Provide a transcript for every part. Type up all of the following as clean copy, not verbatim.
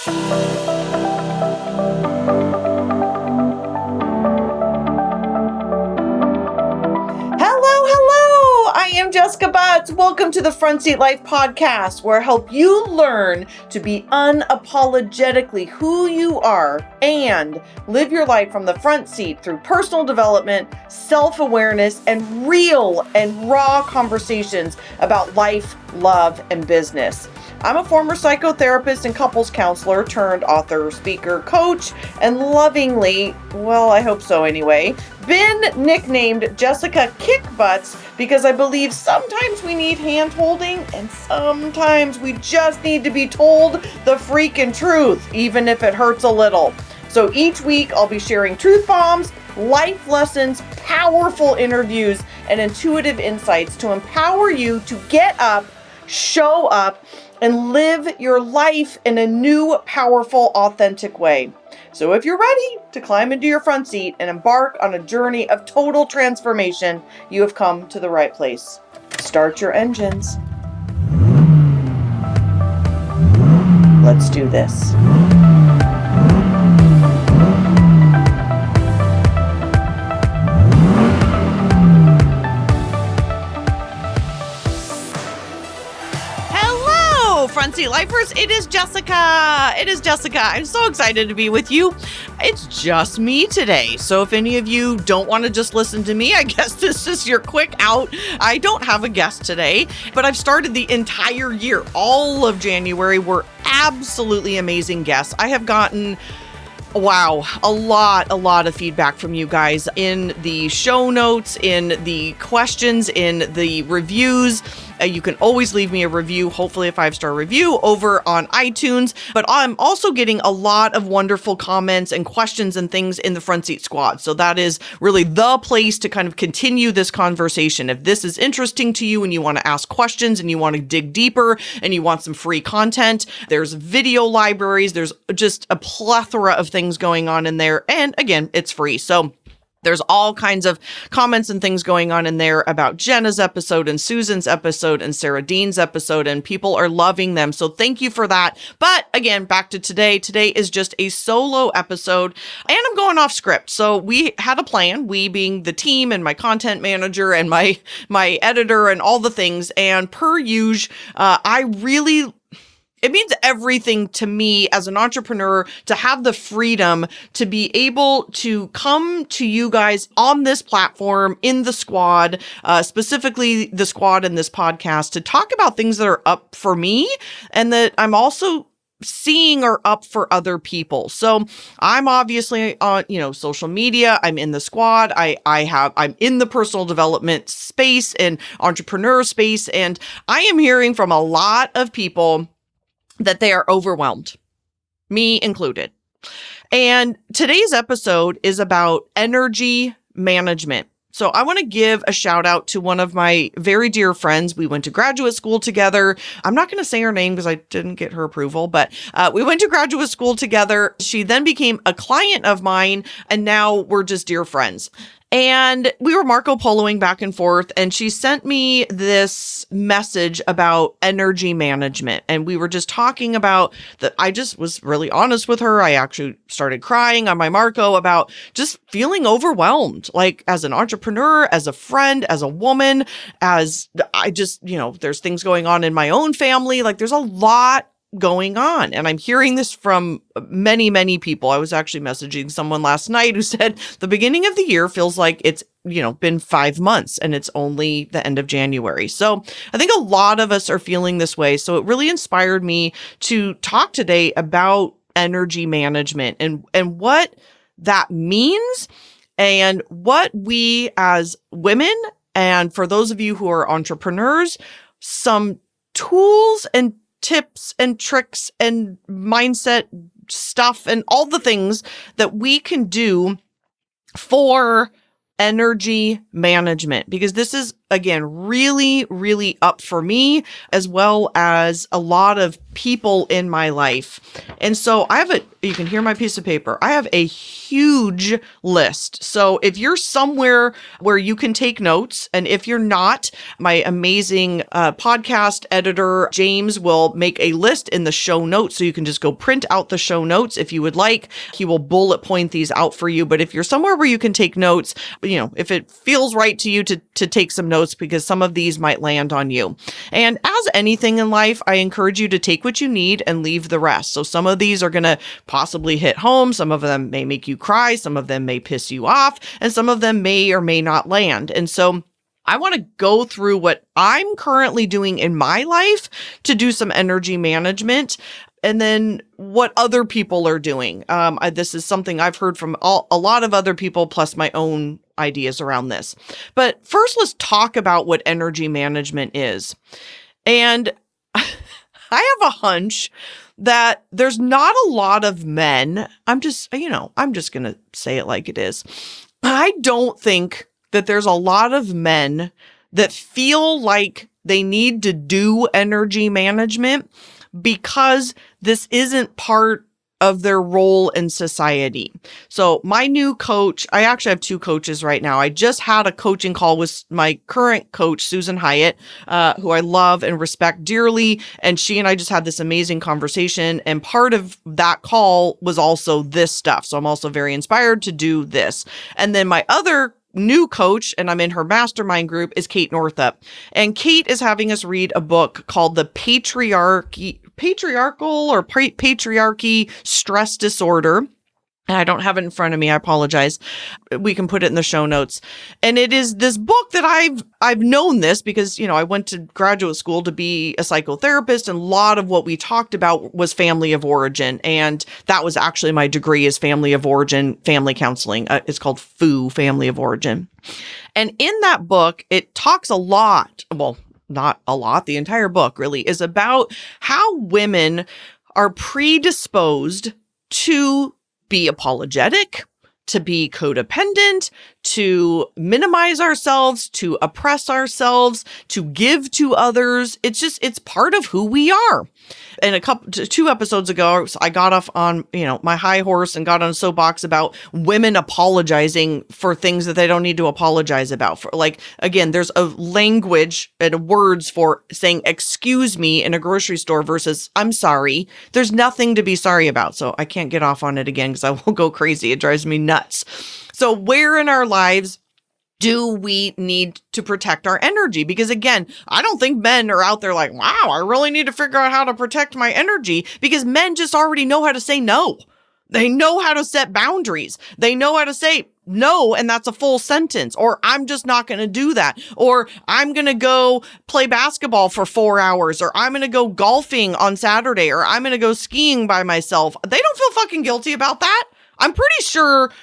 I am Jessica Butts. Welcome to the Front Seat Life podcast, where I help you learn to be unapologetically who you are and live your life from the front seat through personal development, self-awareness, and real and raw conversations about life, love, and business. I'm a former psychotherapist and couples counselor turned author, speaker, coach, and lovingly, well, I hope so anyway, been nicknamed Jessica Kick Butts because I believe sometimes we need hand-holding and sometimes we just need to be told the freaking truth, even if it hurts a little. So each week I'll be sharing truth bombs, life lessons, powerful interviews, and intuitive insights to empower you to get up, show up, and live your life in a new, powerful, authentic way. So if you're ready to climb into your front seat and embark on a journey of total transformation, you have come to the right place. Start your engines. Let's do this. Front Seat Lifers, it is Jessica. I'm so excited to be with you. It's just me today. So if any of you don't want to just listen to me, I guess this is your quick out. I don't have a guest today, but I've started the entire year. All of January were absolutely amazing guests. I have gotten a lot of feedback from you guys in the show notes, in the questions, in the reviews. You can always leave me a review, hopefully a 5-star review over on iTunes. But I'm also getting a lot of wonderful comments and questions and things in the Front Seat Squad. So that is really the place to kind of continue this conversation. If this is interesting to you and you want to ask questions and you want to dig deeper and you want some free content, there's video libraries. There's just a plethora of things going on in there. And again, it's free. So there's all kinds of comments and things going on in there about Jenna's episode and Susan's episode and Sarah Dean's episode, and people are loving them. So thank you for that. But again, back to today. Today is just a solo episode and I'm going off script. So we had a plan, we being the team and my content manager and my editor and all the things. And per usual, it means everything to me as an entrepreneur to have the freedom to be able to come to you guys on this platform in the squad, specifically the squad in this podcast, to talk about things that are up for me and that I'm also seeing are up for other people. So I'm obviously on, social media. I'm in the squad. I'm in the personal development space and entrepreneur space. And I am hearing from a lot of people that they are overwhelmed, me included. And today's episode is about energy management. So I want to give a shout out to one of my very dear friends. We went to graduate school together. I'm not going to say her name because I didn't get her approval, but we went to graduate school together. She then became a client of mine, and now we're just dear friends. And we were Marco Poloing back and forth, and she sent me this message about energy management. And we were just talking about that. I just was really honest with her. I actually started crying on my Marco about just feeling overwhelmed, like as an entrepreneur, as a friend, as a woman, there's things going on in my own family. Like there's a lot going on. And I'm hearing this from many, many people. I was actually messaging someone last night who said the beginning of the year feels like it's, been 5 months and it's only the end of January. So I think a lot of us are feeling this way. So it really inspired me to talk today about energy management and what that means and what we as women, and for those of you who are entrepreneurs, some tools and tips and tricks and mindset stuff and all the things that we can do for energy management, because this is again, really, really up for me, as well as a lot of people in my life. And so you can hear my piece of paper. I have a huge list. So if you're somewhere where you can take notes, and if you're not, my amazing podcast editor, James, will make a list in the show notes. So you can just go print out the show notes if you would like. He will bullet point these out for you. But if you're somewhere where you can take notes, if it feels right to you to take some notes, because some of these might land on you. And as anything in life, I encourage you to take what you need and leave the rest. So some of these are going to possibly hit home. Some of them may make you cry. Some of them may piss you off, and some of them may or may not land. And so I want to go through what I'm currently doing in my life to do some energy management, and then what other people are doing. This is something I've heard from a lot of other people, plus my own ideas around this. But first, let's talk about what energy management is. And I have a hunch that there's not a lot of men. I'm just going to say it like it is. I don't think that there's a lot of men that feel like they need to do energy management because this isn't part of their role in society. So my new coach, I actually have two coaches right now. I just had a coaching call with my current coach, Susan Hyatt, who I love and respect dearly. And she and I just had this amazing conversation. And part of that call was also this stuff. So I'm also very inspired to do this. And then my other new coach, and I'm in her mastermind group, is Kate Northup. And Kate is having us read a book called The Patriarchy Stress Disorder. And I don't have it in front of me. I apologize. We can put it in the show notes. And it is this book that I've known this because, I went to graduate school to be a psychotherapist, and a lot of what we talked about was family of origin. And that was actually my degree, is family of origin, family counseling. It's called FOO, family of origin. And in that book, it talks a lot, well, not a lot, the entire book really is about how women are predisposed to be apologetic, to be codependent, to minimize ourselves, to oppress ourselves, to give to others. It's part of who we are. And 2 episodes ago, I got off on, my high horse and got on a soapbox about women apologizing for things that they don't need to apologize about. For, again, there's a language and words for saying, excuse me, in a grocery store versus I'm sorry. There's nothing to be sorry about. So I can't get off on it again because I will go crazy. It drives me nuts. So where in our lives do we need to protect our energy? Because again, I don't think men are out there like, wow, I really need to figure out how to protect my energy, because men just already know how to say no. They know how to set boundaries. They know how to say no, and that's a full sentence, or I'm just not going to do that, or I'm going to go play basketball for 4 hours, or I'm going to go golfing on Saturday, or I'm going to go skiing by myself. They don't feel fucking guilty about that. I'm pretty sure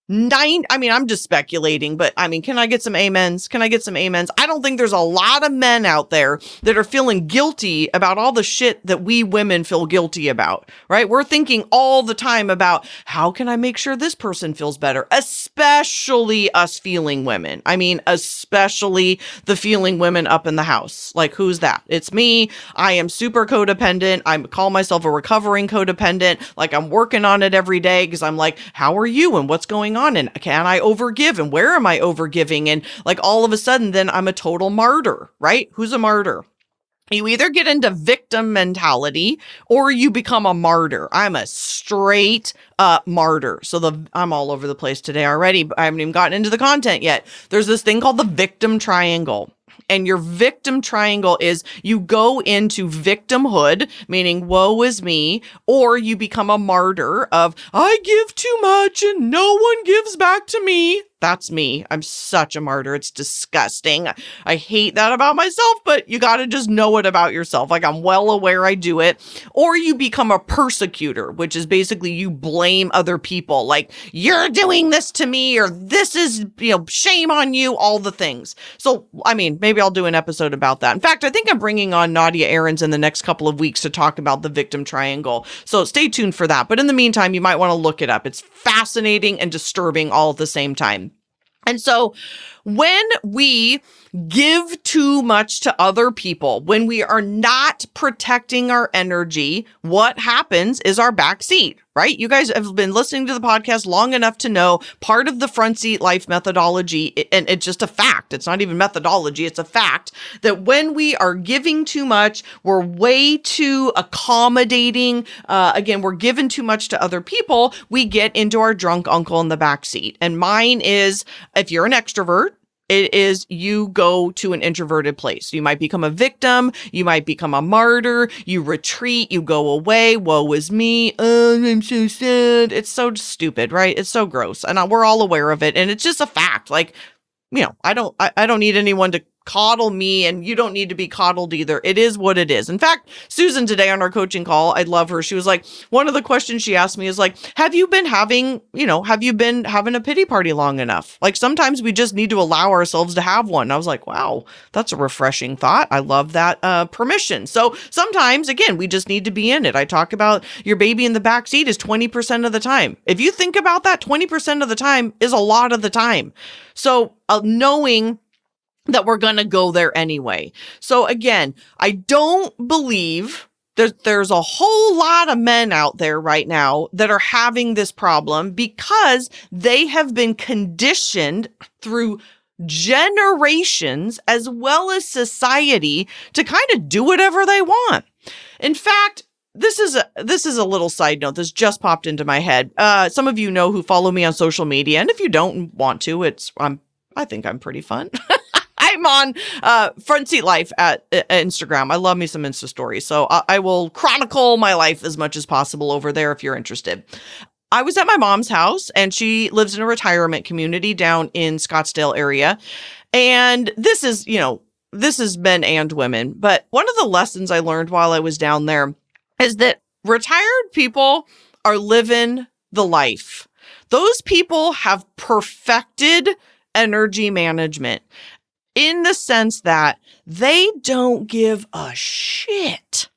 I'm just speculating, but can I get some amens? Can I get some amens? I don't think there's a lot of men out there that are feeling guilty about all the shit that we women feel guilty about, right? We're thinking all the time about how can I make sure this person feels better, especially us feeling women. Especially the feeling women up in the house. Like, who's that? It's me. I am super codependent. I call myself a recovering codependent. Like, I'm working on it every day because I'm like, how are you? And what's going on, and can I overgive, and where am I overgiving? And all of a sudden then I'm a total martyr, right? Who's a martyr? You either get into victim mentality or you become a martyr. I'm a straight up martyr. So I'm all over the place today already, but I haven't even gotten into the content yet. There's this thing called the victim triangle. And your victim triangle is you go into victimhood, meaning woe is me, or you become a martyr of I give too much and no one gives back to me. That's me. I'm such a martyr. It's disgusting. I hate that about myself, but you got to just know it about yourself. I'm well aware I do it. Or you become a persecutor, which is basically you blame other people. Like, you're doing this to me, or this is, shame on you, all the things. So, maybe I'll do an episode about that. In fact, I think I'm bringing on Nadia Aarons in the next couple of weeks to talk about the victim triangle. So stay tuned for that. But in the meantime, you might want to look it up. It's fascinating and disturbing all at the same time. And so When we give too much to other people, when we are not protecting our energy, what happens is our backseat, right? You guys have been listening to the podcast long enough to know part of the front seat life methodology, and it's just a fact. It's not even methodology. It's a fact that when we are giving too much, we're way too accommodating. Again, we're giving too much to other people. We get into our drunk uncle in the backseat. And mine is, if you're an extrovert, it is you go to an introverted place. You might become a victim. You might become a martyr. You retreat. You go away. Woe is me. Oh, I'm so sad. It's so stupid, right? It's so gross. And we're all aware of it. And it's just a fact. Like, I don't need anyone to coddle me, and you don't need to be coddled either. It is what it is. In fact, Susan today on our coaching call, I love her. She was like, one of the questions she asked me is like, have you been having a pity party long enough? Like sometimes we just need to allow ourselves to have one. I was like, wow, that's a refreshing thought. I love that permission. So sometimes, again, we just need to be in it. I talk about your baby in the back seat is 20% of the time. If you think about that, 20% of the time is a lot of the time. So knowing that we're going to go there anyway. So again, I don't believe there's a whole lot of men out there right now that are having this problem because they have been conditioned through generations as well as society to kind of do whatever they want. In fact, this is a little side note. This just popped into my head. Some of you know who follow me on social media, and if you don't want to, I think I'm pretty fun. I'm on Front Seat Life at Instagram. I love me some Insta stories. So I will chronicle my life as much as possible over there if you're interested. I was at my mom's house, and she lives in a retirement community down in Scottsdale area. And this is men and women. But one of the lessons I learned while I was down there is that retired people are living the life. Those people have perfected energy management in the sense that they don't give a shit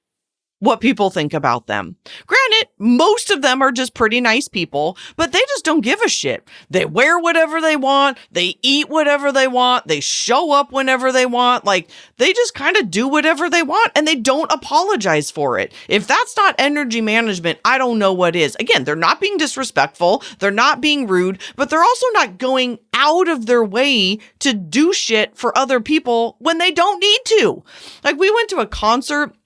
what people think about them. Granted, most of them are just pretty nice people, but they just don't give a shit. They wear whatever they want. They eat whatever they want. They show up whenever they want. Like, they just kind of do whatever they want, and they don't apologize for it. If that's not energy management, I don't know what is. Again, they're not being disrespectful. They're not being rude, but they're also not going out of their way to do shit for other people when they don't need to. Like, we went to a concert,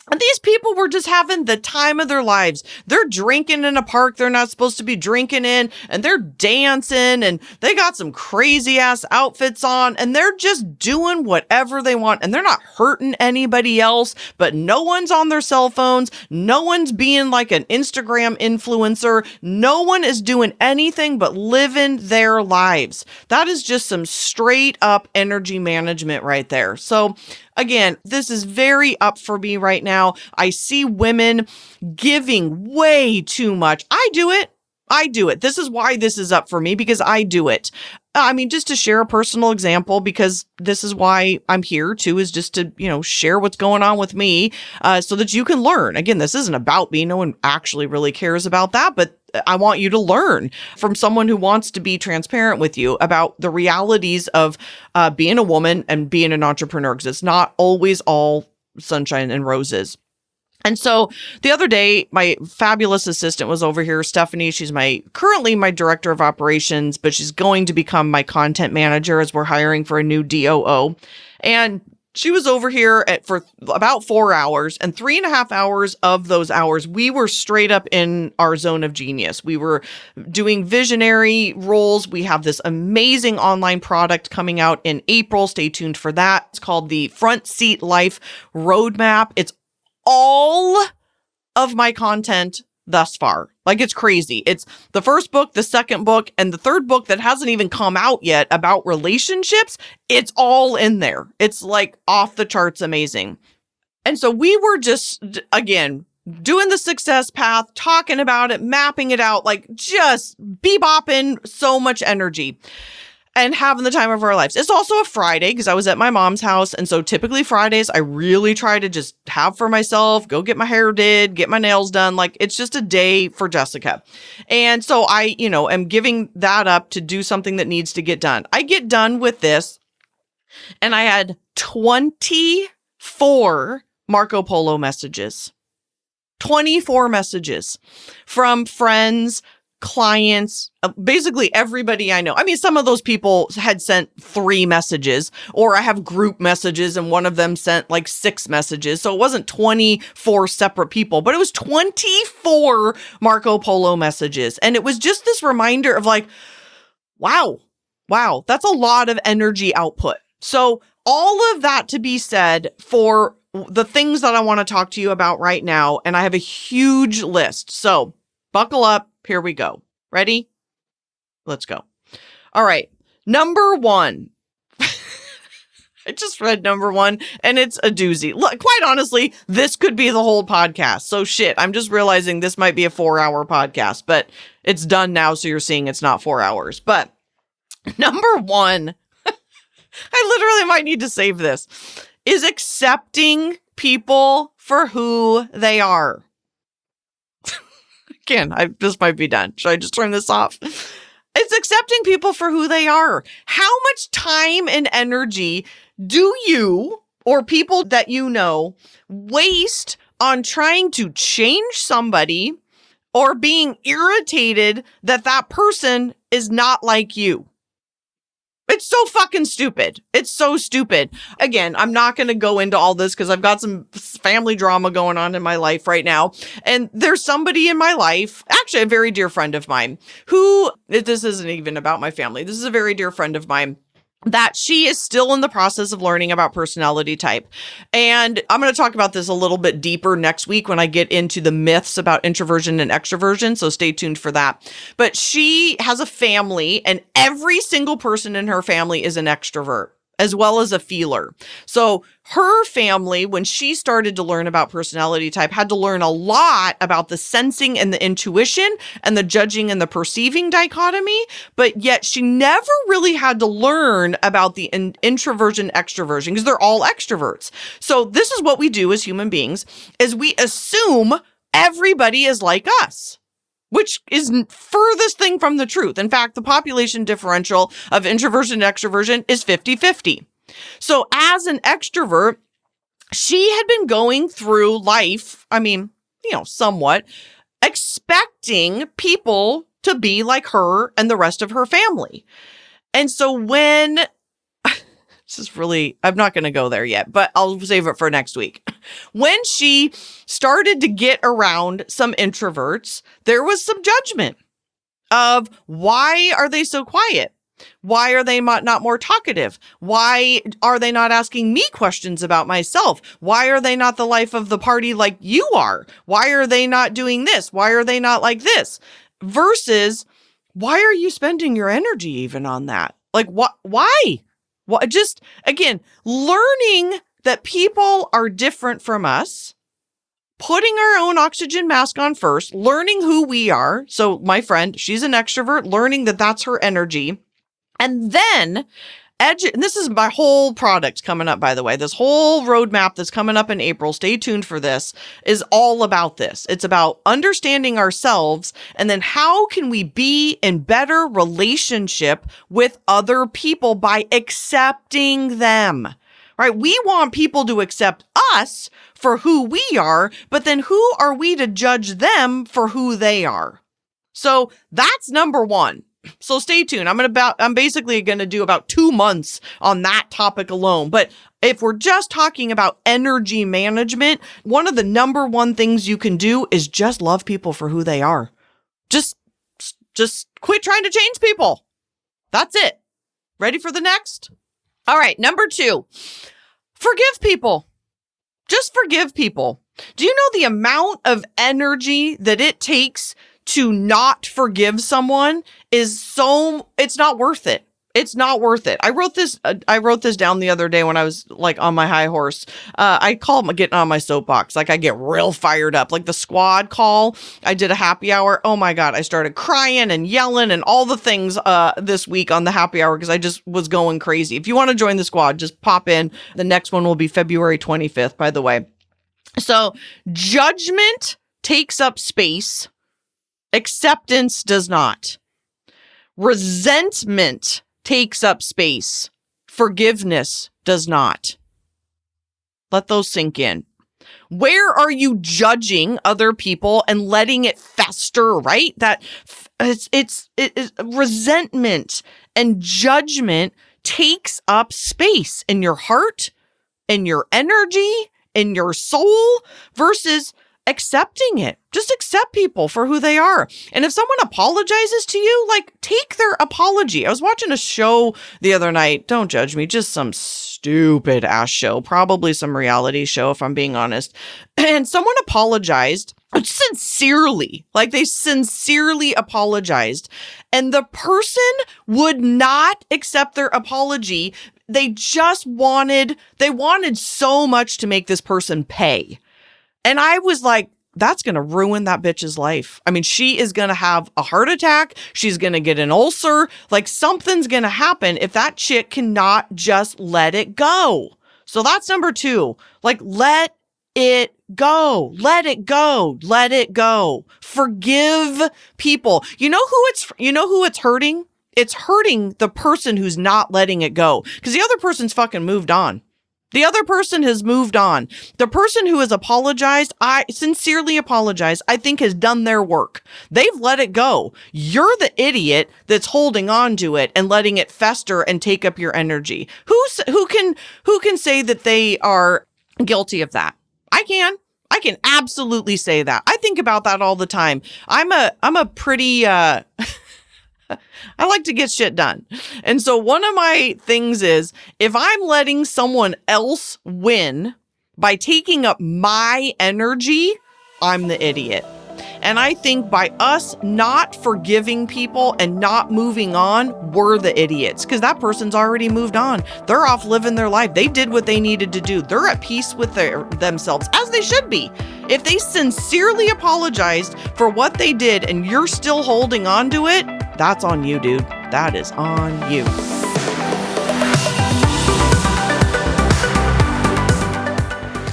and these people were just having the time of their lives. They're drinking in a park they're not supposed to be drinking in, and they're dancing, and they got some crazy ass outfits on, and they're just doing whatever they want, and they're not hurting anybody else, but no one's on their cell phones. No one's being like an Instagram influencer. No one is doing anything but living their lives. That is just some straight up energy management right there. So again, this is very up for me right now. I see women giving way too much. I do it. This is why this is up for me, because I do it. I mean, just to share a personal example, because this is why I'm here too, is just to, share what's going on with me, so that you can learn. Again, this isn't about me. No one actually really cares about that, but I want you to learn from someone who wants to be transparent with you about the realities of being a woman and being an entrepreneur, because it's not always all sunshine and roses. And so the other day, my fabulous assistant was over here, Stephanie. She's currently my director of operations, but she's going to become my content manager as we're hiring for a new DOO. And she was over here for about 4 hours, and 3.5 hours of those hours, we were straight up in our zone of genius. We were doing visionary roles. We have this amazing online product coming out in April. Stay tuned for that. It's called the Front Seat Life Roadmap. It's all of my content thus far. Like, it's crazy. It's the first book, the second book, and the third book that hasn't even come out yet about relationships. It's all in there. It's like off the charts amazing. And so we were just, again, doing the success path, talking about it, mapping it out, like just bebopping, so much energy. and having the time of our lives. It's also a Friday because I was at my mom's house. And so typically Fridays, I really try to just have for myself, go get my hair did, get my nails done. Like it's just a day for Jessica. And so I, am giving that up to do something that needs to get done. I get done with this and I had 24 Marco Polo messages. 24 messages from friends, clients, basically everybody I know. I mean, some of those people had sent 3 messages, or I have group messages and one of them sent like 6 messages. So it wasn't 24 separate people, but it was 24 Marco Polo messages. And it was just this reminder of like, wow, that's a lot of energy output. So all of that to be said for the things that I want to talk to you about right now. And I have a huge list. So buckle up. Here we go. Ready? Let's go. All right. Number 1. I just read number 1 and it's a doozy. Look, quite honestly, this could be the whole podcast. So shit, I'm just realizing this might be a 4-hour podcast, but it's done now. So you're seeing it's not 4 hours. But number 1, I literally might need to save this, is accepting people for who they are. Again, this might be done. Should I just turn this off? It's accepting people for who they are. How much time and energy do you or people that you know waste on trying to change somebody or being irritated that that person is not like you? It's so fucking stupid. It's so stupid. Again, I'm not going to go into all this because I've got some family drama going on in my life right now. And there's somebody in my life, actually a very dear friend of mine, who, this isn't even about my family. This is a very dear friend of mine that she is still in the process of learning about personality type. And I'm going to talk about this a little bit deeper next week when I get into the myths about introversion and extroversion. So stay tuned for that. But she has a family and every single person in her family is an extrovert, as well as a feeler. So her family, when she started to learn about personality type, had to learn a lot about the sensing and the intuition and the judging and the perceiving dichotomy, but yet she never really had to learn about the introversion, extroversion, because they're all extroverts. So this is what we do as human beings, is we assume everybody is like us, which is furthest thing from the truth. In fact, the population differential of introversion and extroversion is 50-50. So as an extrovert, she had been going through life, somewhat expecting people to be like her and the rest of her family. And so when this is really, I'm not going to go there yet, but I'll save it for next week. When she started to get around some introverts, there was some judgment of why are they so quiet? Why are they not more talkative? Why are they not asking me questions about myself? Why are they not the life of the party like you are? Why are they not doing this? Why are they not like this? Versus, why are you spending your energy even on that? Like, why? Well, just, again, learning that people are different from us, putting our own oxygen mask on first, learning who we are. So my friend, she's an extrovert, learning that that's her energy. And then, and this is my whole product coming up, by the way. This whole roadmap that's coming up in April, stay tuned for this, is all about this. It's about understanding ourselves and then how can we be in better relationship with other people by accepting them, right? We want people to accept us for who we are, but then who are we to judge them for who they are? So that's number 1. So stay tuned. I'm basically going to do about 2 months on that topic alone. But if we're just talking about energy management, one of the number 1 things you can do is just love people for who they are. Just quit trying to change people. That's it. Ready for the next? All right. Number 2, forgive people. Just forgive people. Do you know the amount of energy that it takes to not forgive someone is it's not worth it. It's not worth it. I wrote this down the other day when I was like on my high horse. I call it getting on my soapbox. Like I get real fired up. Like the squad call. I did a happy hour. Oh my God. I started crying and yelling and all the things this week on the happy hour because I just was going crazy. If you want to join the squad, just pop in. The next one will be February 25th, by the way. So judgment takes up space. Acceptance does not. Resentment takes up space. Forgiveness does not. Let those sink in. Where are you judging other people and letting it fester, right? That it's resentment and judgment takes up space in your heart, in your energy, in your soul versus accepting it. Just accept people for who they are. And if someone apologizes to you, like take their apology. I was watching a show the other night. Don't judge me. Just some stupid ass show, probably some reality show, if I'm being honest. And someone apologized sincerely, like they sincerely apologized. And the person would not accept their apology. They wanted so much to make this person pay. And I was like, that's going to ruin that bitch's life. I mean, she is going to have a heart attack. She's going to get an ulcer. Like something's going to happen if that chick cannot just let it go. So that's number 2. Like, let it go. Let it go. Let it go. Forgive people. You know who it's hurting? It's hurting the person who's not letting it go because the other person's fucking moved on. The other person has moved on. The person who has apologized, I sincerely apologize, I think has done their work. They've let it go. You're the idiot that's holding on to it and letting it fester and take up your energy. Who can say that they are guilty of that? I can absolutely say that. I think about that all the time. I'm a pretty I like to get shit done. And so one of my things is if I'm letting someone else win by taking up my energy, I'm the idiot. And I think by us not forgiving people and not moving on, we're the idiots because that person's already moved on. They're off living their life. They did what they needed to do. They're at peace with themselves, as they should be. If they sincerely apologized for what they did and you're still holding on to it, that's on you, dude. That is on you.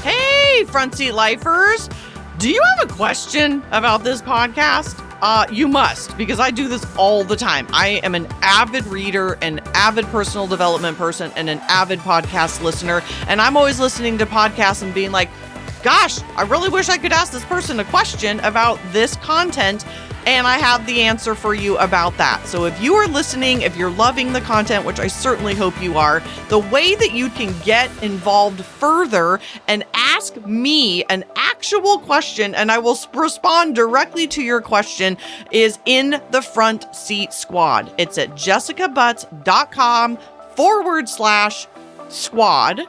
Hey, front seat lifers. Do you have a question about this podcast? You must, because I do this all the time. I am an avid reader, an avid personal development person, and an avid podcast listener. And I'm always listening to podcasts and being like, gosh, I really wish I could ask this person a question about this content. And I have the answer for you about that. So if you are listening, if you're loving the content, which I certainly hope you are, the way that you can get involved further and ask me an actual question, and I will respond directly to your question, is in the Front Seat Squad. It's at jessicabutts.com/squad.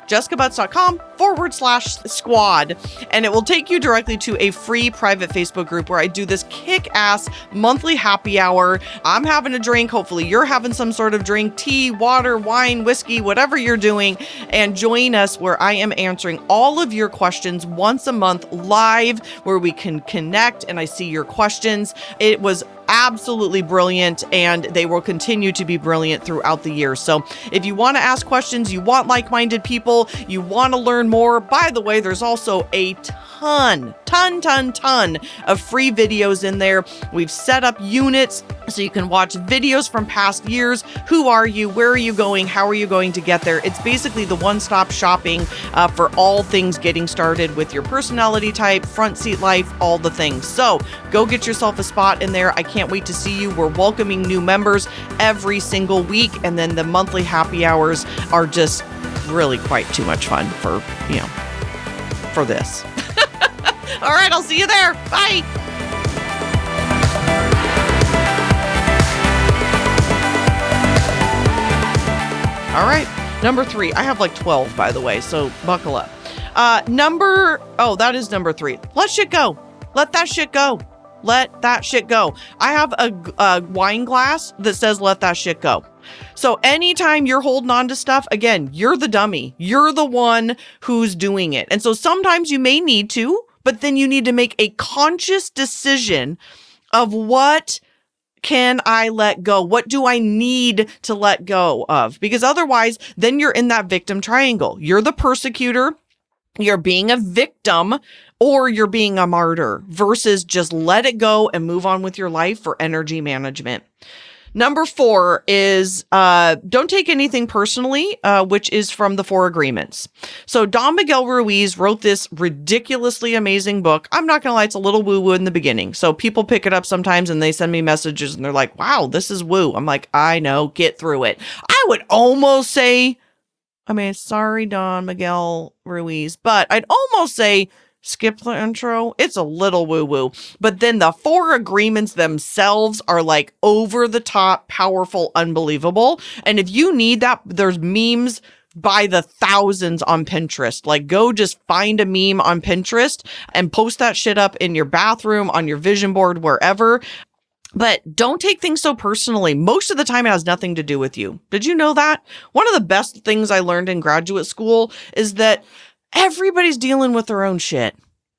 jessicabutts.com/squad, and it will take you directly to a free private Facebook group where I do this kick-ass monthly happy hour. I'm having a drink. Hopefully you're having some sort of drink, tea, water, wine, whiskey, whatever you're doing, and join us where I am answering all of your questions once a month live where we can connect and I see your questions. It was absolutely brilliant, and they will continue to be brilliant throughout the year. So if you want to ask questions, you want like-minded people, you want to learn more, by the way, there's also a ton of free videos in there. We've set up units so you can watch videos from past years. Who are you? Where are you going? How are you going to get there? It's basically the one-stop shopping for all things getting started with your personality type, front seat life, all the things. So go get yourself a spot in there. I can't wait to see you. We're welcoming new members every single week. And then the monthly happy hours are just really quite too much fun for this. All right, I'll see you there. Bye. All right, number 3. I have like 12, by the way, so buckle up. That is number 3. Let shit go. Let that shit go. Let that shit go. I have a wine glass that says let that shit go. So anytime you're holding on to stuff, again, you're the dummy. You're the one who's doing it. And so sometimes you may need to, but then you need to make a conscious decision of what can I let go? What do I need to let go of? Because otherwise, then you're in that victim triangle. You're the persecutor, you're being a victim, or you're being a martyr versus just let it go and move on with your life for energy management. Number 4 is don't take anything personally, which is from the 4 Agreements. So Don Miguel Ruiz wrote this ridiculously amazing book. I'm not going to lie, it's a little woo-woo in the beginning. So people pick it up sometimes and they send me messages and they're like, wow, this is woo. I'm like, I know, get through it. I would almost say, sorry, Don Miguel Ruiz, but I'd almost say, skip the intro. It's a little woo-woo. But then the 4 Agreements themselves are like over the top, powerful, unbelievable. And if you need that, there's memes by the thousands on Pinterest. Like, go just find a meme on Pinterest and post that shit up in your bathroom, on your vision board, wherever. But don't take things so personally. Most of the time, it has nothing to do with you. Did you know that? One of the best things I learned in graduate school is that everybody's dealing with their own shit.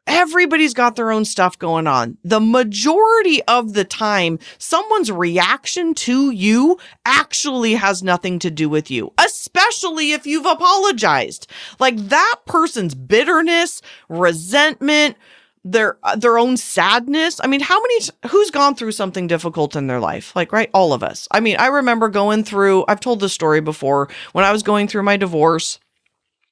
Everybody's got their own stuff going on. The majority of the time, someone's reaction to you actually has nothing to do with you, especially if you've apologized. Like, that person's bitterness, resentment, their own sadness. Who's gone through something difficult in their life? Like, right? All of us. I remember going through, I've told this story before, when I was going through my divorce.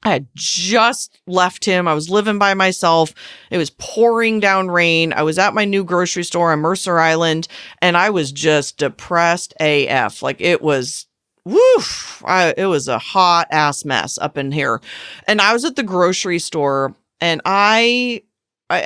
I had just left him. I was living by myself. It was pouring down rain. I was at my new grocery store on Mercer Island, and I was just depressed AF. Like, it was, it was a hot ass mess up in here. And I was at the grocery store, and I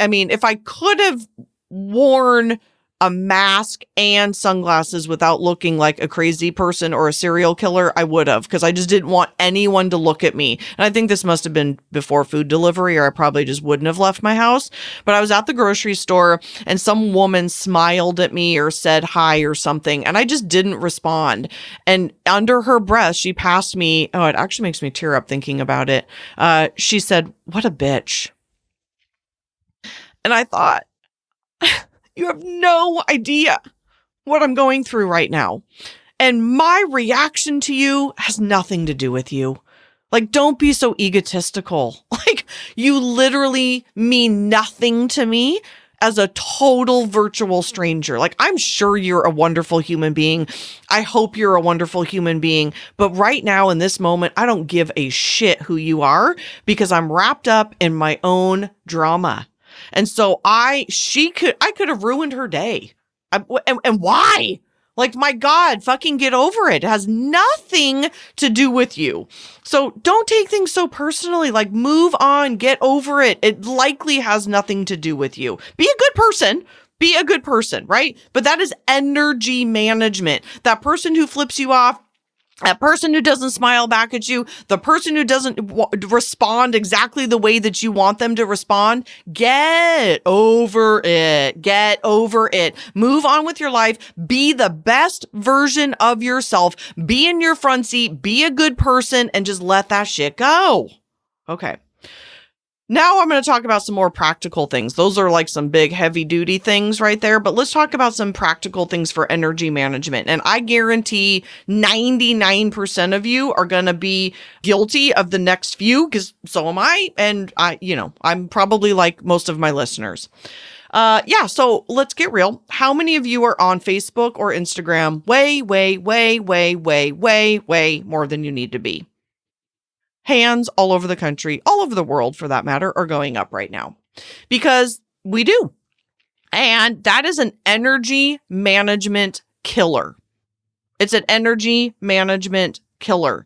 mean, if I could have worn a mask and sunglasses without looking like a crazy person or a serial killer, I would have, because I just didn't want anyone to look at me. And I think this must have been before food delivery, or I probably just wouldn't have left my house. But I was at the grocery store and some woman smiled at me or said hi or something, and I just didn't respond. And under her breath, she passed me. Oh, it actually makes me tear up thinking about it. She said, "What a bitch." And I thought, you have no idea what I'm going through right now. And my reaction to you has nothing to do with you. Like, don't be so egotistical. Like, you literally mean nothing to me as a total virtual stranger. Like, I'm sure you're a wonderful human being. I hope you're a wonderful human being. But right now in this moment, I don't give a shit who you are, because I'm wrapped up in my own drama. And so I could have ruined her day. And why? Like, my God, fucking get over it. It has nothing to do with you. So don't take things so personally. Like, move on, get over it. It likely has nothing to do with you. Be a good person. Be a good person, right? But that is energy management. That person who flips you off, that person who doesn't smile back at you, the person who doesn't respond exactly the way that you want them to respond, get over it. Get over it. Move on with your life. Be the best version of yourself. Be in your front seat. Be a good person, and just let that shit go. Okay. Now I'm going to talk about some more practical things. Those are like some big heavy duty things right there, but let's talk about some practical things for energy management. And I guarantee 99% of you are going to be guilty of the next few, because so am I. And I'm probably like most of my listeners. So let's get real. How many of you are on Facebook or Instagram way more than you need to be? Hands all over the country, all over the world for that matter, are going up right now, because we do. And that is an energy management killer. It's an energy management killer.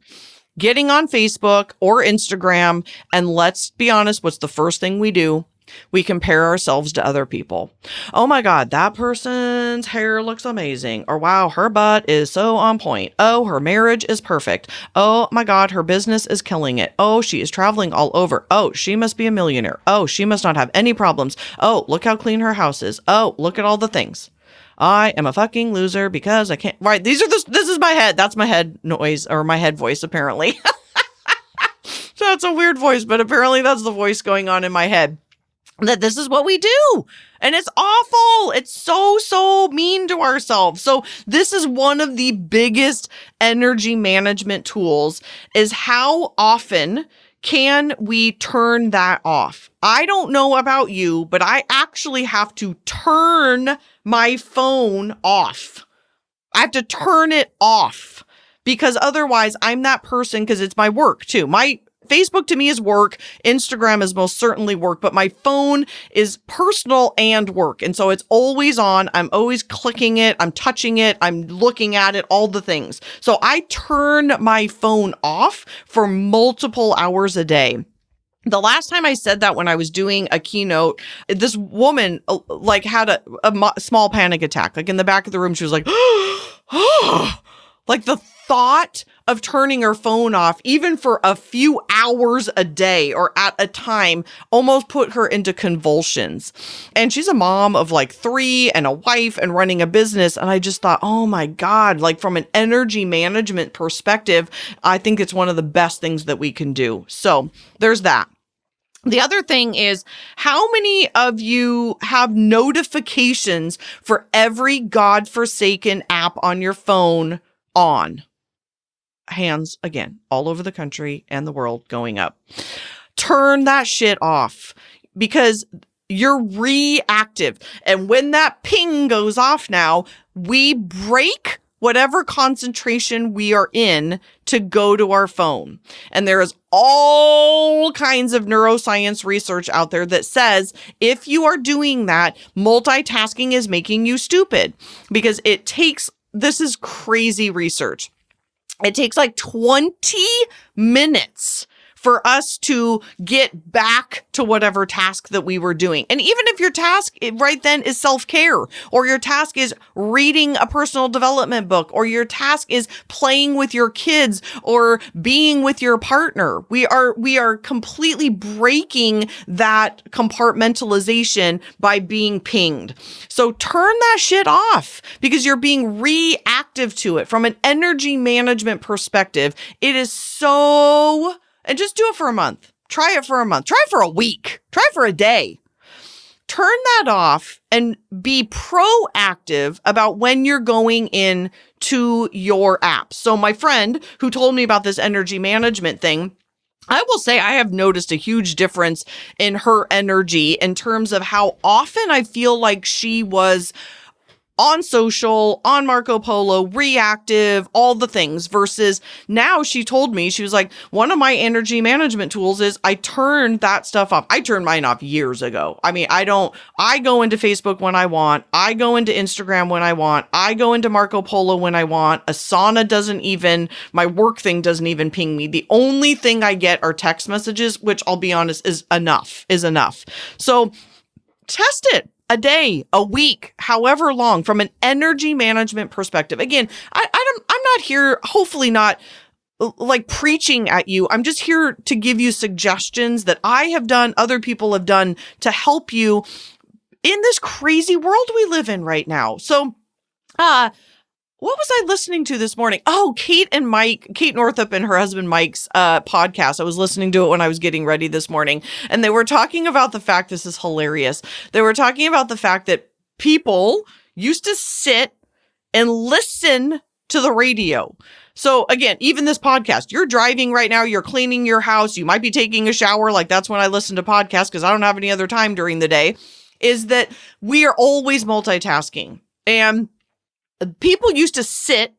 Getting on Facebook or Instagram, and let's be honest, what's the first thing we do? We compare ourselves to other people. Oh my God, that person's hair looks amazing. Or wow, her butt is so on point. Oh, her marriage is perfect. Oh my God, her business is killing it. Oh, she is traveling all over. Oh, she must be a millionaire. Oh, she must not have any problems. Oh, look how clean her house is. Oh, look at all the things. I am a fucking loser because I can't. Right. This is my head. That's my head noise or my head voice, apparently. That's a weird voice, but apparently that's the voice going on in my head. That this is what we do. And it's awful. It's so mean to ourselves. So this is one of the biggest energy management tools, is how often can we turn that off? I don't know about you, but I actually have to turn my phone off. I have to turn it off because otherwise I'm that person, because it's my work too. My Facebook to me is work. Instagram is most certainly work, but my phone is personal and work. And so it's always on. I'm always clicking it. I'm touching it. I'm looking at it, all the things. So I turn my phone off for multiple hours a day. The last time I said that, when I was doing a keynote, this woman like had a small panic attack. Like in the back of the room, she was like, like the thought of turning her phone off, even for a few hours a day or at a time, almost put her into convulsions. And she's a mom of like 3 and a wife and running a business. And I just thought, oh my God, like from an energy management perspective, I think it's one of the best things that we can do. So there's that. The other thing is, how many of you have notifications for every godforsaken app on your phone on? Hands again, all over the country and the world going up. Turn that shit off, because you're reactive. And when that ping goes off now, we break whatever concentration we are in to go to our phone. And there is all kinds of neuroscience research out there that says if you are doing that, multitasking is making you stupid, because it takes, this is crazy research. It takes like 20 minutes for us to get back to whatever task that we were doing. And even if your task right then is self-care, or your task is reading a personal development book, or your task is playing with your kids or being with your partner, we are completely breaking that compartmentalization by being pinged. So turn that shit off, because you're being reactive to it. From an energy management perspective, it is so... And just do it for a month. Try it for a month. Try it for a week. Try it for a day. Turn that off and be proactive about when you're going in to your apps. So my friend who told me about this energy management thing, I will say I have noticed a huge difference in her energy in terms of how often I feel like she was on social, on Marco Polo, reactive, all the things, versus now she told me, she was like, one of my energy management tools is I turned that stuff off. I turned mine off years ago. I mean, I go into Facebook when I want. I go into Instagram when I want. I go into Marco Polo when I want. Asana doesn't even, my work thing doesn't even ping me. The only thing I get are text messages, which I'll be honest is enough. So test it. A day, a week, however long, from an energy management perspective. Again, I'm not here, hopefully not like preaching at you. I'm just here to give you suggestions that I have done, other people have done, to help you in this crazy world we live in right now. So, what was I listening to this morning? Oh, Kate Northup and her husband Mike's podcast. I was listening to it when I was getting ready this morning. And they were talking about the fact, this is hilarious. They were talking about the fact that people used to sit and listen to the radio. So again, even this podcast, you're driving right now, you're cleaning your house, you might be taking a shower. Like that's when I listen to podcasts because I don't have any other time during the day, is that we are always multitasking. And people used to sit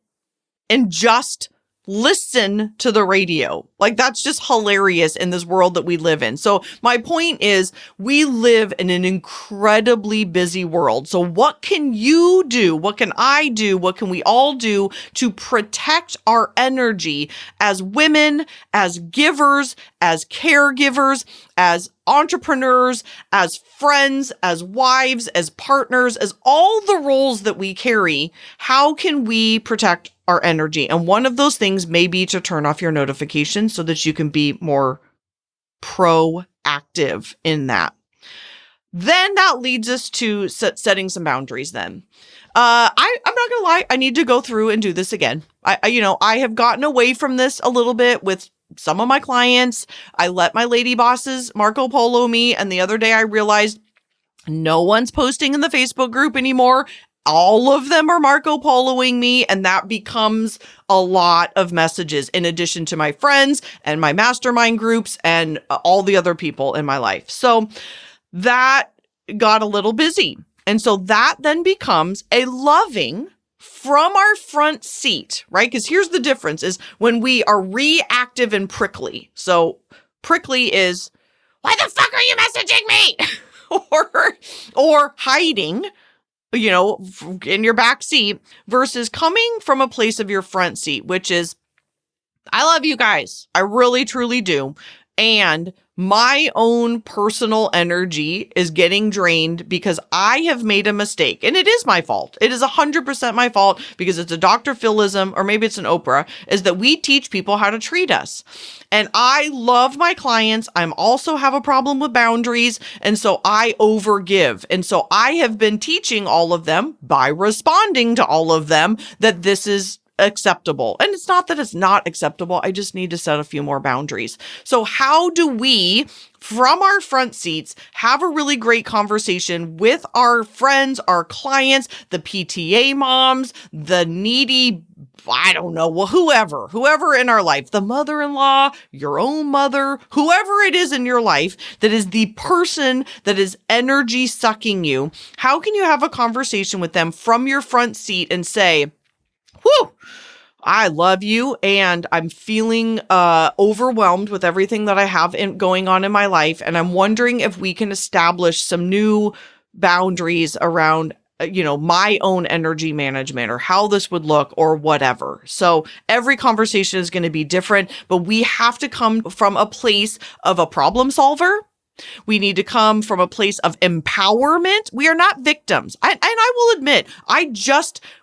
and just listen to the radio. Like that's just hilarious in this world that we live in. So my point is, we live in an incredibly busy world. So what can you do? What can I do? What can we all do to protect our energy as women, as givers, as caregivers, as entrepreneurs, as friends, as wives, as partners, as all the roles that we carry? How can we protect our energy? And one of those things may be to turn off your notifications so that you can be more proactive in that. Then that leads us to setting some boundaries then. I'm not gonna lie, I need to go through and do this again. I have gotten away from this a little bit with some of my clients. I let my lady bosses Marco Polo me, and the other day I realized no one's posting in the Facebook group anymore. All of them are Marco Poloing me, and that becomes a lot of messages in addition to my friends and my mastermind groups and all the other people in my life. So that got a little busy. And so that then becomes a loving from our front seat, right? Because here's the difference is when we are reactive and prickly. So prickly is, why the fuck are you messaging me? or hiding, in your back seat versus coming from a place of your front seat, which is, I love you guys. I really, truly do. And my own personal energy is getting drained because I have made a mistake. And it is my fault. It is 100% my fault because it's a Dr. Philism, or maybe it's an Oprah, is that we teach people how to treat us. And I love my clients. I'm also have a problem with boundaries. And so I overgive. And so I have been teaching all of them by responding to all of them that this is acceptable. And it's not that it's not acceptable. I just need to set a few more boundaries. So how do we, from our front seats, have a really great conversation with our friends, our clients, the PTA moms, the needy, I don't know, well, whoever in our life, the mother-in-law, your own mother, whoever it is in your life that is the person that is energy sucking you. How can you have a conversation with them from your front seat and say, whew, I love you, and I'm feeling overwhelmed with everything that I have going on in my life, and I'm wondering if we can establish some new boundaries around, my own energy management or how this would look or whatever. So every conversation is going to be different, but we have to come from a place of a problem solver. We need to come from a place of empowerment. We are not victims. And I will admit,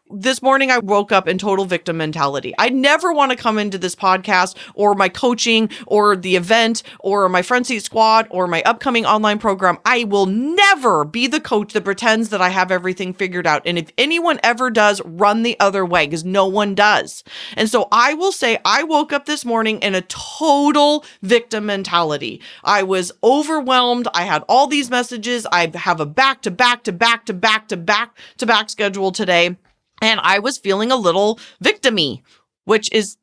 this morning I woke up in total victim mentality. I never want to come into this podcast or my coaching or the event or my front seat squad or my upcoming online program. I will never be the coach that pretends that I have everything figured out. And if anyone ever does, run the other way, because no one does. And so I will say I woke up this morning in a total victim mentality. I was overwhelmed. I had all these messages. I have a back-to-back schedule today. And I was feeling a little victim-y, which is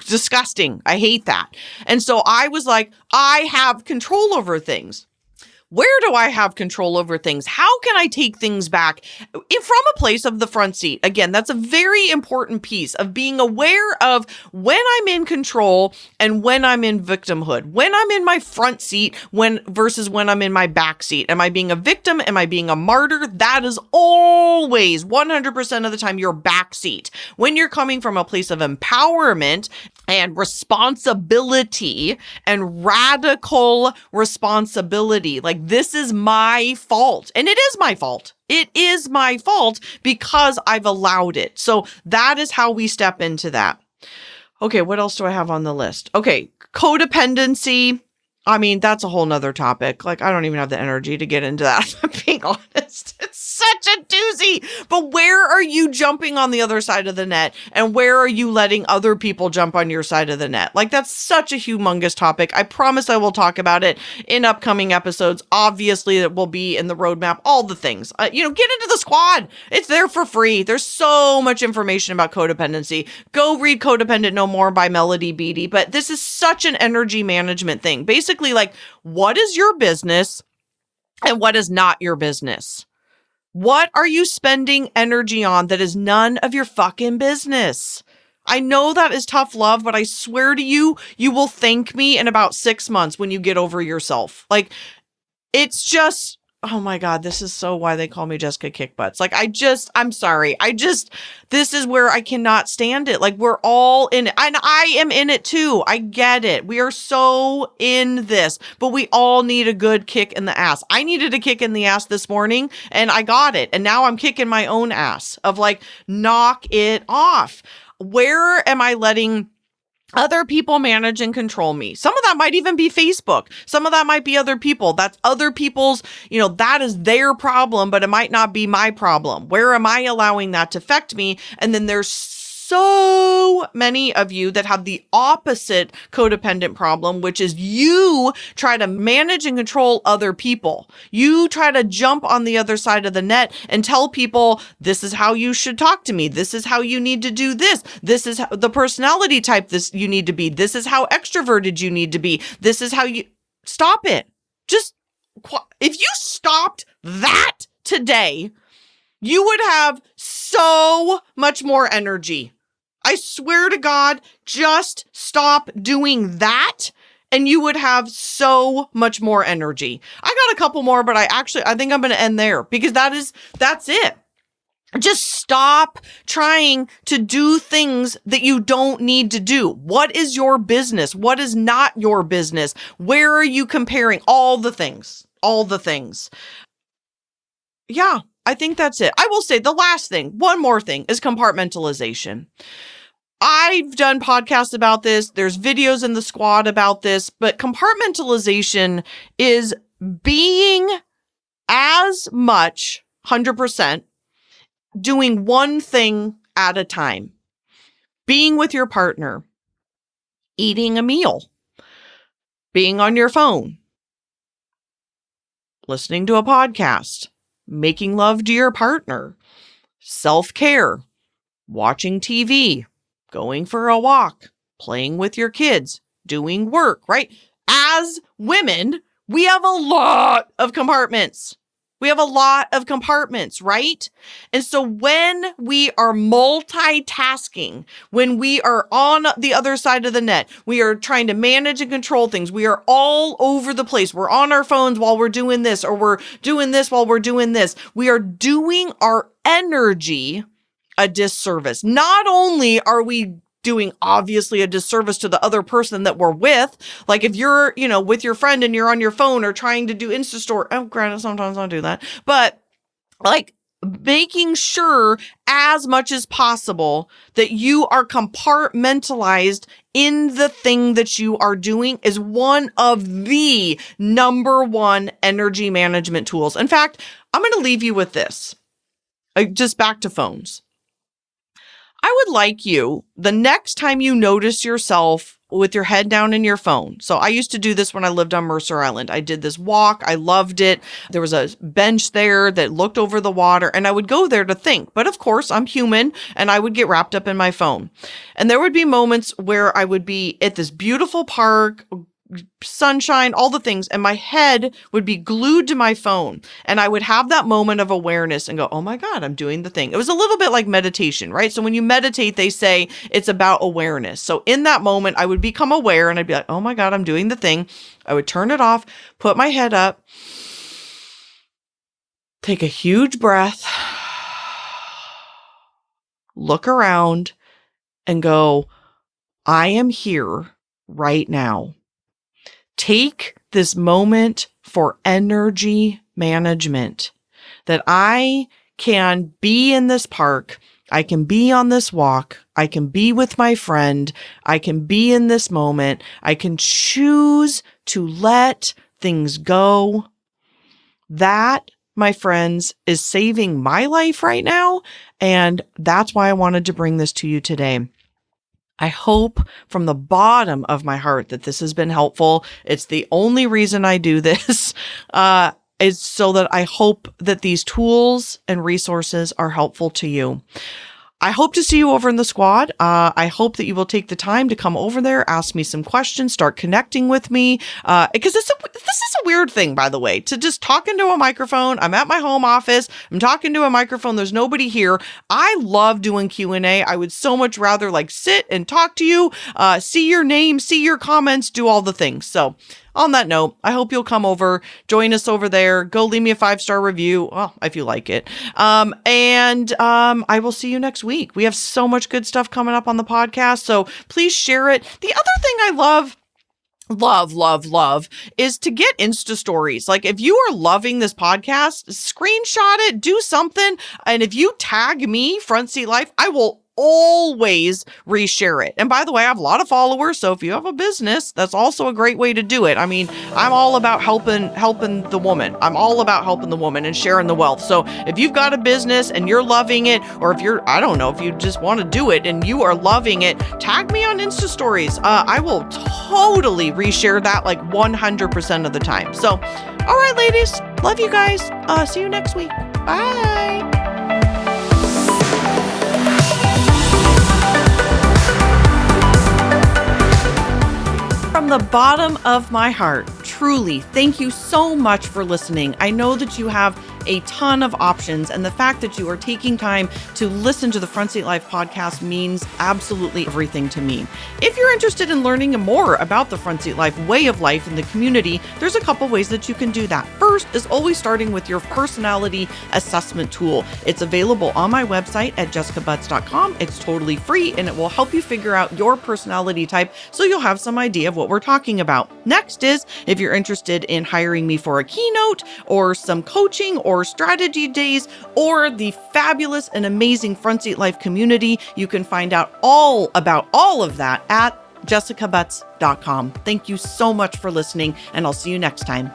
disgusting. I hate that. And so I was like, I have control over things. Where do I have control over things? How can I take things back from a place of the front seat? Again, that's a very important piece of being aware of when I'm in control and when I'm in victimhood, when I'm in my front seat versus when I'm in my back seat. Am I being a victim? Am I being a martyr? That is always 100% of the time your back seat. When you're coming from a place of empowerment and responsibility and radical responsibility, like, this is my fault. And it is my fault. It is my fault because I've allowed it. So that is how we step into that. Okay, what else do I have on the list? Okay, codependency. I mean, that's a whole nother topic. Like, I don't even have the energy to get into that, if I'm being honest. It's such a doozy. But where are you jumping on the other side of the net? And where are you letting other people jump on your side of the net? Like, that's such a humongous topic. I promise I will talk about it in upcoming episodes. Obviously, it will be in the roadmap, all the things. Get into the squad. It's there for free. There's so much information about codependency. Go read Codependent No More by Melody Beattie. But this is such an energy management thing. Basically, like, what is your business and what is not your business? What are you spending energy on that is none of your fucking business? I know that is tough love, but I swear to you, you will thank me in about 6 months when you get over yourself. Like, it's just, oh my God, this is so why they call me Jessica Kickbutts. Like, I'm sorry. This is where I cannot stand it. Like, we're all in it. And I am in it too. I get it. We are so in this, but we all need a good kick in the ass. I needed a kick in the ass this morning and I got it. And now I'm kicking my own ass of like, knock it off. Where am I letting Other people manage and control me. Some of that might even be Facebook. Some of that might be other people. That's other people's, that is their problem, but it might not be my problem. Where am I allowing that to affect me? And then there's so many of you that have the opposite codependent problem, which is you try to manage and control other people. You try to jump on the other side of the net and tell people, this is how you should talk to me. This is how you need to do this. This is the personality type this you need to be. This is how extroverted you need to be. This is how you stop it. Just if you stopped that today, you would have so much more energy. I swear to God, just stop doing that and you would have so much more energy. I got a couple more, but I think I'm going to end there because that's it. Just stop trying to do things that you don't need to do. What is your business? What is not your business? Where are you comparing? All the things. Yeah. I think that's it. I will say the last thing, one more thing, is compartmentalization. I've done podcasts about this. There's videos in the squad about this, but compartmentalization is being as much 100% doing one thing at a time. Being with your partner, eating a meal, being on your phone, listening to a podcast, making love to your partner, self-care, watching TV, going for a walk, playing with your kids, doing work, right? As women, we have a lot of compartments. Right? And so when we are multitasking, when we are on the other side of the net, we are trying to manage and control things. We are all over the place. We're on our phones while we're doing this, or we're doing this while we're doing this. We are doing our energy a disservice. Not only are we doing obviously a disservice to the other person that we're with. Like if you're, with your friend and you're on your phone or trying to do Insta story. Oh, granted, sometimes I do that, but like making sure as much as possible that you are compartmentalized in the thing that you are doing is one of the number one energy management tools. In fact, I'm going to leave you with this. Just back to phones. I would like you, the next time you notice yourself with your head down in your phone. So I used to do this when I lived on Mercer Island. I did this walk. I loved it. There was a bench there that looked over the water and I would go there to think. But of course, I'm human and I would get wrapped up in my phone. And there would be moments where I would be at this beautiful park, sunshine, all the things, and my head would be glued to my phone. And I would have that moment of awareness and go, oh my God, I'm doing the thing. It was a little bit like meditation, right? So when you meditate, they say it's about awareness. So in that moment, I would become aware and I'd be like, oh my God, I'm doing the thing. I would turn it off, put my head up, take a huge breath, look around and go, I am here right now. Take this moment for energy management, that I can be in this park. I can be on this walk. I can be with my friend. I can be in this moment. I can choose to let things go. That, my friends, is saving my life right now. And that's why I wanted to bring this to you today. I hope from the bottom of my heart that this has been helpful. It's the only reason I do this, is so that I hope that these tools and resources are helpful to you. I hope to see you over in the squad. I hope that you will take the time to come over there, ask me some questions, start connecting with me. Because this is a weird thing, by the way, to just talk into a microphone. I'm at my home office. I'm talking to a microphone. There's nobody here. I love doing Q&A. I would so much rather sit and talk to you, see your name, see your comments, do all the things. So on that note, I hope you'll come over, join us over there, go leave me a 5-star review, well, if you like it. And I will see you next week. We have so much good stuff coming up on the podcast, so please share it. The other thing I love is to get Insta stories. Like if you are loving this podcast, screenshot it, do something. And if you tag me, Front Seat Life, I will always reshare it. And by the way, I have a lot of followers, so if you have a business, that's also a great way to do it. I mean, I'm all about helping the woman. I'm all about helping the woman and sharing the wealth. So if you've got a business and you're loving it, or if you're, I don't know, if you just want to do it and you are loving it, tag me on Insta stories. I will totally reshare that like 100% of the time. So, all right, ladies, love you guys. See you next week. Bye. From the bottom of my heart, truly, thank you so much for listening. I know that you have a ton of options, and the fact that you are taking time to listen to the Front Seat Life podcast means absolutely everything to me. If you're interested in learning more about the Front Seat Life way of life in the community, there's a couple ways that you can do that. First is always starting with your personality assessment tool. It's available on my website at jessicabutts.com. It's totally free, and it will help you figure out your personality type so you'll have some idea of what we're talking about. Next is, if you're interested in hiring me for a keynote or some coaching or strategy days or the fabulous and amazing Front Seat Life community, you can find out all about all of that at jessicabutts.com. Thank you so much for listening, and I'll see you next time.